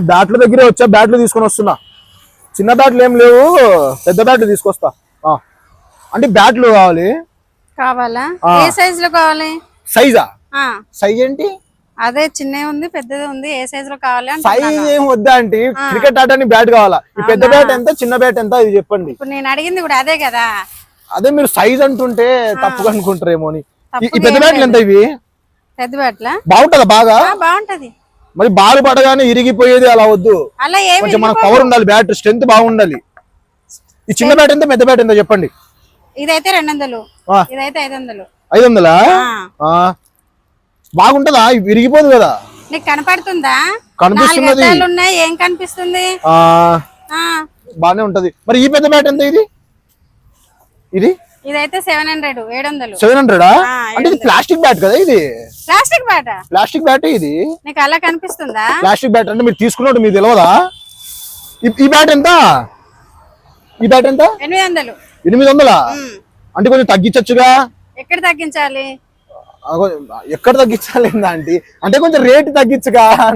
బ్యాట్ల దగ్గరే వచ్చా, బ్యాట్లు తీసుకొని వస్తున్నా. చిన్న బ్యాట్లు ఏం లేవు, పెద్ద బ్యాట్లు తీసుకొస్తా. అంటే బ్యాట్లు కావాలా? ఏ సైజ్ లో కావాలి? సైజా? సైజ్ ఏంటి? అదే చిన్న ఉంది, పెద్దది ఉంది, ఏ సైజ్ లో కావాలి? సైజ్ ఏం వద్దా అంటే క్రికెట్ ఆడడానికి బ్యాట్ కావాలా? ఈ పెద్ద బ్యాట్ ఎంత, చిన్న బ్యాట్ ఎంత, ఇది చెప్పండి. ఇప్పుడు నేను అడిగింది కూడా అదే కదా. అదే మీరు సైజ్ అంటుంటే తప్పుగా అనుకుంటారేమో అని. ఈ పెద్ద బ్యాట్లు ఎంత ఇవి? పెద్ద బ్యాట్లా బాగుంటదా? బాగా బాగుంటది. మరి బాల్ పడగానే ఇరిగిపోయేది అలా వద్దు, అలా కొంచెం మనకు పవర్ ఉండాలి, బ్యాట్ స్ట్రెంత్ బాగుండాలి. ఈ చిన్న బ్యాట్ ఎంత, పెద్ద బ్యాట్ ఎంత చెప్పండి. ఇదైతే 200, ఇదైతే 500. 500 బాగుంటదా? విరిగిపోదు కదా? నీకు కనపడుతుందా? కనిపిస్తున్నది. ఉన్నాయి, ఏం కనిపిస్తుంది? బానే ఉంటది. మరి ఈ పెద్ద బ్యాట్ ఎంత? ఇది ఇదైతే 700. 700 అంటే ఇది ప్లాస్టిక్ బ్యాట్ కదా? ఇది ప్లాస్టిక్ బ్యాట్. ప్లాస్టిక్ బ్యాట్ ఇది. నీకు అలా కనిపిస్తుందా? ప్లాస్టిక్ బ్యాట్ అంటే మీరు తీసుకున్నట్టు మీకు తెలియదా? ఈ బ్యాట్ ఎంత? ఈ బ్యాట్ ఎంత? 800. 800 అంటే కొంచెం తగ్గించచ్చుగా. ఎక్కడ తగ్గించాలి? ఎక్కడ తగ్గించాలి అంటే కొంచెం రేటు తగ్గించుగా.